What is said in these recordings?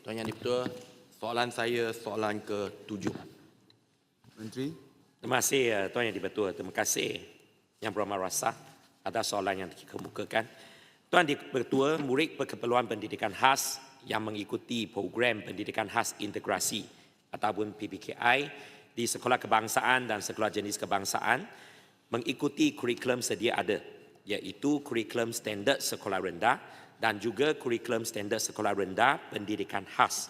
Tuan Yang Dipertua, soalan saya soalan ke-7. Menteri. Terima kasih Tuan Yang Dipertua. Terima kasih Yang Berhormat Rasa atas soalan yang dikemukakan. Tuan Dipertua, murid berkeperluan pendidikan khas yang mengikuti program pendidikan khas integrasi ataupun PPKI di sekolah kebangsaan dan sekolah jenis kebangsaan mengikuti kurikulum sedia ada, iaitu kurikulum standard sekolah rendah dan juga kurikulum standard sekolah rendah pendidikan khas.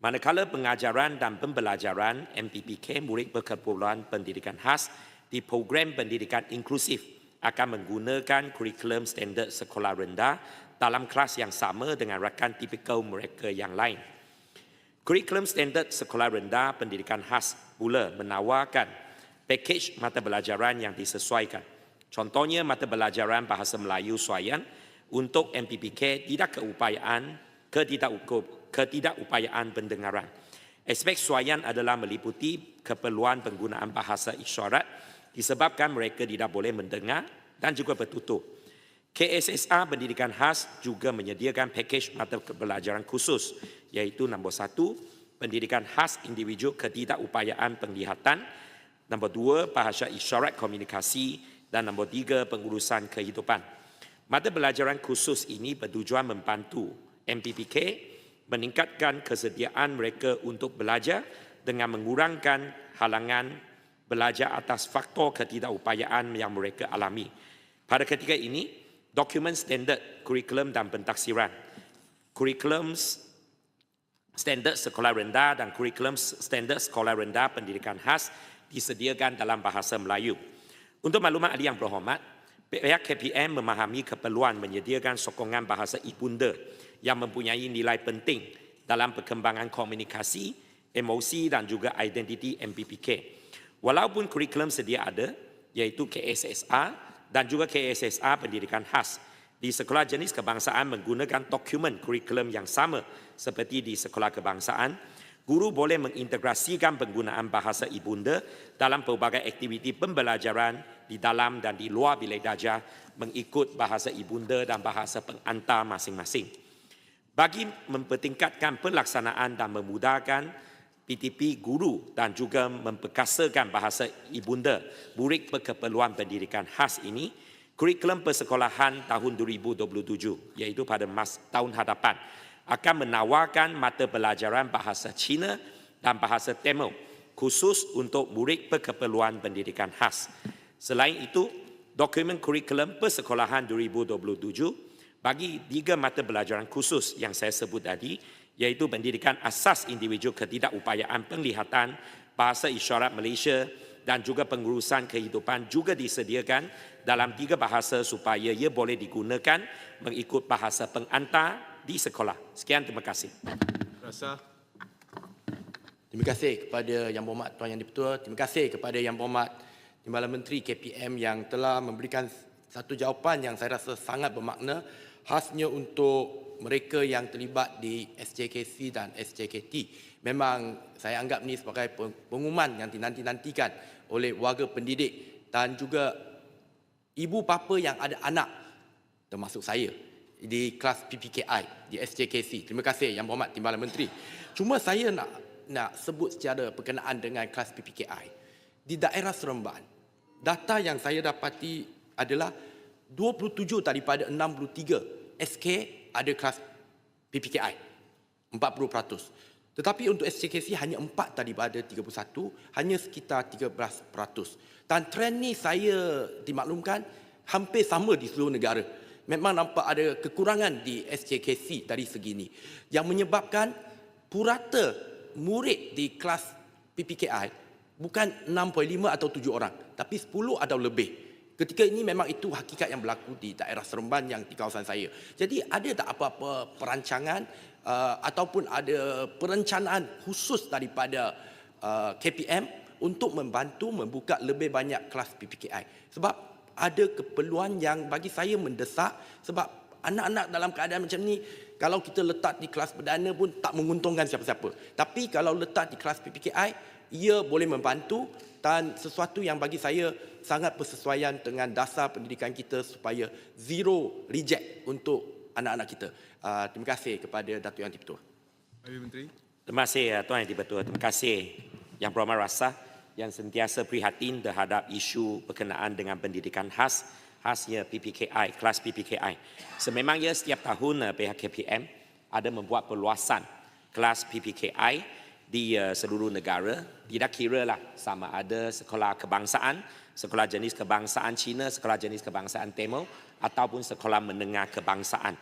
Manakala pengajaran dan pembelajaran MPPK murid berkeperluan pendidikan khas di program pendidikan inklusif akan menggunakan kurikulum standard sekolah rendah dalam kelas yang sama dengan rakan tipikal mereka yang lain. Kurikulum standard sekolah rendah pendidikan khas pula menawarkan pakej mata pelajaran yang disesuaikan. Contohnya mata pelajaran Bahasa Melayu Suayan untuk MPPK ketidakupayaan pendengaran. Aspek Suayan adalah meliputi keperluan penggunaan bahasa isyarat disebabkan mereka tidak boleh mendengar dan juga bertutur. KSSA Pendidikan Khas juga menyediakan pakej mata pelajaran khusus, iaitu nombor 1, pendidikan khas individu ketidakupayaan penglihatan, nombor 2, bahasa isyarat komunikasi, dan nombor 3, pengurusan kehidupan. Mata pelajaran khusus ini bertujuan membantu MPPK meningkatkan kesediaan mereka untuk belajar dengan mengurangkan halangan belajar atas faktor ketidakupayaan yang mereka alami. Pada ketika ini, dokumen standard kurikulum dan pentaksiran, kurikulum standard sekolah rendah dan kurikulum standard sekolah rendah pendidikan khas disediakan dalam bahasa Melayu. Untuk maklumat ahli yang berhormat, pihak KPM memahami keperluan menyediakan sokongan bahasa ibunda yang mempunyai nilai penting dalam perkembangan komunikasi, emosi dan juga identiti MPPK. Walaupun kurikulum sedia ada, iaitu KSSA dan juga KSSA Pendidikan Khas, di sekolah jenis kebangsaan menggunakan dokumen kurikulum yang sama seperti di sekolah kebangsaan, guru boleh mengintegrasikan penggunaan bahasa ibunda dalam pelbagai aktiviti pembelajaran di dalam dan di luar bilik darjah mengikut bahasa ibunda dan bahasa pengantar masing-masing. Bagi mempertingkatkan pelaksanaan dan memudahkan PTP guru dan juga memperkasakan bahasa ibunda murid berkeperluan pendidikan khas ini, kurikulum persekolahan tahun 2027, iaitu pada tahun hadapan, akan menawarkan mata pelajaran bahasa Cina dan bahasa Tamil khusus untuk murid berkeperluan pendidikan khas. Selain itu, dokumen kurikulum persekolahan 2027 bagi 3 mata pelajaran khusus yang saya sebut tadi, iaitu pendidikan asas individu ketidakupayaan penglihatan, bahasa isyarat Malaysia dan juga pengurusan kehidupan juga disediakan dalam 3 bahasa supaya ia boleh digunakan mengikut bahasa pengantar di sekolah. Sekian, terima kasih. Rasa. Terima kasih kepada Yang Berhormat Tuan Yang Dipertua. Terima kasih kepada Yang Berhormat Timbalan Menteri KPM yang telah memberikan satu jawapan yang saya rasa sangat bermakna, khasnya untuk mereka yang terlibat di SJKC dan SJKT. Memang saya anggap ini sebagai pengumuman yang dinanti-nantikan oleh warga pendidik dan juga ibu bapa yang ada anak, termasuk saya, di kelas PPKI di SJKC. Terima kasih Yang Berhormat Timbalan Menteri. Cuma saya nak sebut secara berkenaan dengan kelas PPKI. Di daerah Seremban, data yang saya dapati adalah 27 daripada 63 SK ada kelas PPKI, 40%. Tetapi untuk SJKC hanya 4 daripada 31, hanya sekitar 13%. Dan trend ni saya dimaklumkan hampir sama di seluruh negara. Memang nampak ada kekurangan di SJKC dari segi ini, yang menyebabkan purata murid di kelas PPKI bukan 6.5 atau 7 orang, tapi 10 atau lebih. Ketika ini memang itu hakikat yang berlaku di daerah Seremban yang di kawasan saya. Jadi ada tak apa-apa perancangan ataupun ada perencanaan khusus daripada KPM untuk membantu membuka lebih banyak kelas PPKI? Sebab ada keperluan yang bagi saya mendesak, sebab anak-anak dalam keadaan macam ni, kalau kita letak di kelas perdana pun tak menguntungkan siapa-siapa. Tapi kalau letak di kelas PPKI, ia boleh membantu dan sesuatu yang bagi saya sangat bersesuaian dengan dasar pendidikan kita supaya zero reject untuk anak-anak kita. Terima kasih kepada Datuk Yang Dipertua. Habis Menteri. Terima kasih Tuan Yang di-Pertua. Terima kasih Yang Berhormat Rasa yang sentiasa prihatin terhadap isu berkenaan dengan pendidikan khasnya PPKI, kelas PPKI. Sememangnya setiap tahun pihak KPM ada membuat perluasan kelas PPKI di seluruh negara. Tidak kira lah sama ada sekolah kebangsaan, sekolah jenis kebangsaan Cina, sekolah jenis kebangsaan Timur ataupun sekolah menengah kebangsaan.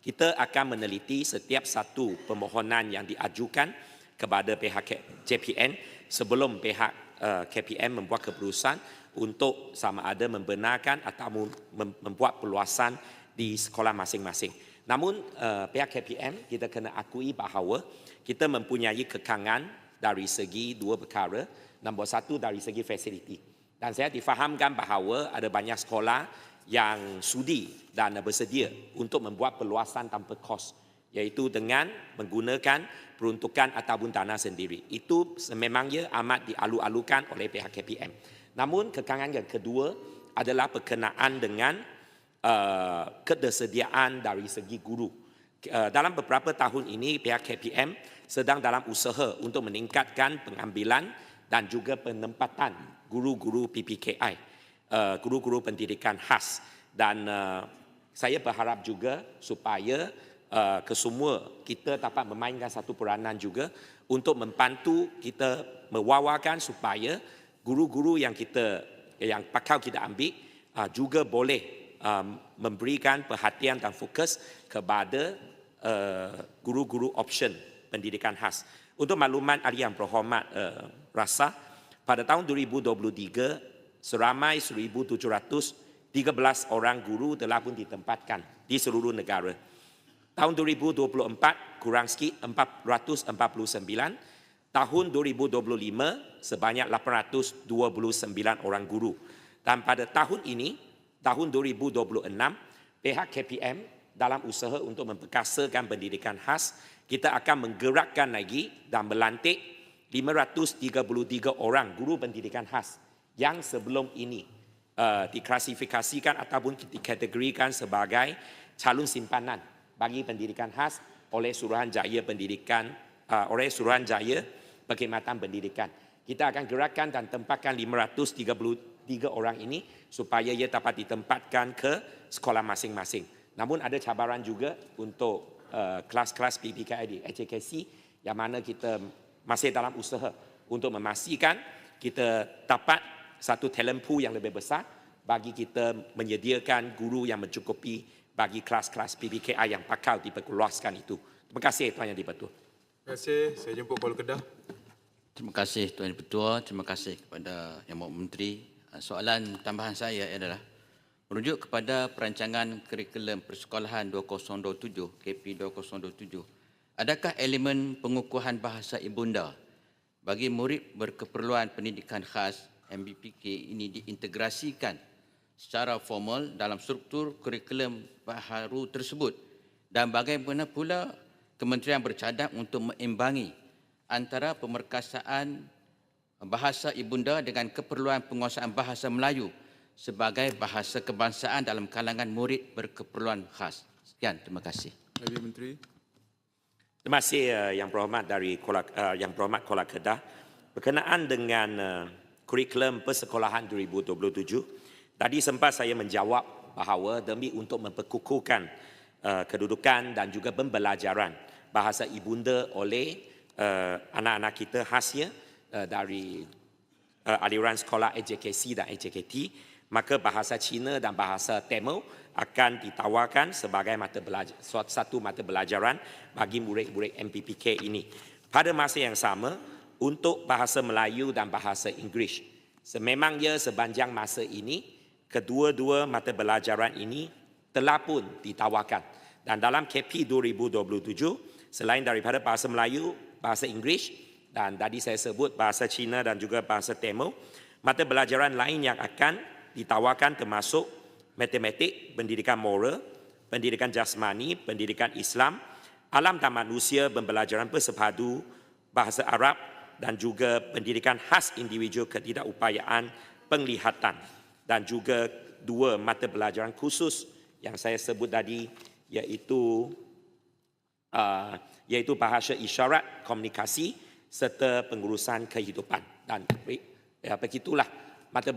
Kita akan meneliti setiap satu permohonan yang diajukan kepada pihak JPN sebelum pihak KPM membuat keputusan untuk sama ada membenarkan atau membuat perluasan di sekolah masing-masing. Namun pihak KPM kita kena akui bahawa kita mempunyai kekangan dari segi dua perkara. Nombor satu dari segi fasiliti. Dan saya difahamkan bahawa ada banyak sekolah yang sudi dan bersedia untuk membuat perluasan tanpa kos, iaitu dengan menggunakan peruntukan ataupun dana sendiri. Itu sememangnya amat dialu-alukan oleh pihak KPM. Namun kekangan yang kedua adalah berkenaan dengan ketersediaan dari segi guru. Dalam beberapa tahun ini pihak KPM sedang dalam usaha untuk meningkatkan pengambilan dan juga penempatan guru-guru PPKI. Guru-guru pendidikan khas, dan saya berharap juga supaya kesemua kita dapat memainkan satu peranan juga untuk membantu kita mewawarkan supaya guru-guru yang bakal kita ambil juga boleh memberikan perhatian dan fokus kepada guru-guru option pendidikan khas. Untuk makluman ahli yang berhormat Rasa, pada tahun 2023 seramai 1,713 orang guru telah pun ditempatkan di seluruh negara. Tahun 2024 kurang sikit 449, tahun 2025 sebanyak 829 orang guru. Dan pada tahun ini, tahun 2026, pihak KPM dalam usaha untuk memperkasakan pendidikan khas, kita akan menggerakkan lagi dan melantik 533 orang guru pendidikan khas yang sebelum ini diklasifikasikan ataupun dikategorikan sebagai calon simpanan bagi pendidikan khas oleh Suruhanjaya Perkhidmatan Pendidikan. Kita akan gerakkan dan tempatkan 533 orang ini supaya ia dapat ditempatkan ke sekolah masing-masing. Namun ada cabaran juga untuk kelas-kelas PPKI di HKC yang mana kita masih dalam usaha untuk memastikan kita dapat satu talent pool yang lebih besar bagi kita menyediakan guru yang mencukupi bagi kelas-kelas PPKI yang bakal diperluaskan itu. Terima kasih Tuan Yang di-Pertua. Terima kasih. Saya jemput Kuala Kedah. Terima kasih Tuan Yang di-Pertua. Terima kasih kepada Yang Berhormat Menteri. Soalan tambahan saya adalah merujuk kepada perancangan kurikulum persekolahan 2027, KP 2027. Adakah elemen pengukuhan bahasa ibunda bagi murid berkeperluan pendidikan khas MBPK ini diintegrasikan secara formal dalam struktur kurikulum baharu tersebut, dan bagaimana pula kementerian bercadang untuk mengimbangi antara pemerkasaan bahasa ibunda dengan keperluan penguasaan bahasa Melayu sebagai bahasa kebangsaan dalam kalangan murid berkeperluan khas. Sekian, terima kasih. Habis Menteri. Terima kasih Yang Berhormat dari Yang Berhormat Kuala Kedah. Berkenaan dengan kurikulum persekolahan 2027, tadi sempat saya menjawab bahawa demi untuk memperkukuhkan kedudukan dan juga pembelajaran bahasa ibunda oleh anak-anak kita khasnya dari aliran sekolah HKC dan HKT, maka bahasa Cina dan bahasa Tamil akan ditawarkan sebagai satu mata pelajaran bagi murid-murid MPPK ini. Pada masa yang sama, untuk bahasa Melayu dan bahasa Inggeris, sememangnya sepanjang masa ini, kedua-dua mata pelajaran ini telah pun ditawarkan. Dan dalam KP 2027, selain daripada bahasa Melayu, bahasa Inggeris, dan tadi saya sebut bahasa Cina dan juga bahasa Tamil, mata pelajaran lain yang akan ditawarkan termasuk matematik, pendidikan moral, pendidikan jasmani, pendidikan Islam, alam dan manusia, pembelajaran bersepadu, bahasa Arab, dan juga pendidikan khas individu ketidakupayaan penglihatan, dan juga dua mata pelajaran khusus yang saya sebut tadi, iaitu iaitu bahasa isyarat, komunikasi serta pengurusan kehidupan. Dan begitulah mata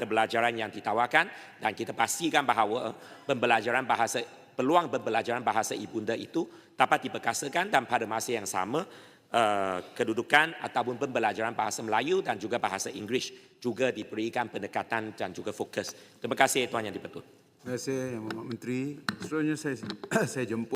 pelajaran yang ditawarkan, dan kita pastikan bahawa peluang pembelajaran bahasa ibunda itu dapat diperkasakan, dan pada masa yang sama kedudukan ataupun pembelajaran bahasa Melayu dan juga bahasa Inggeris juga diberikan pendekatan dan juga fokus. Terima kasih Tuan Yang di-Pertua. Terima kasih Yang Berhormat Menteri. Seterusnya saya jemput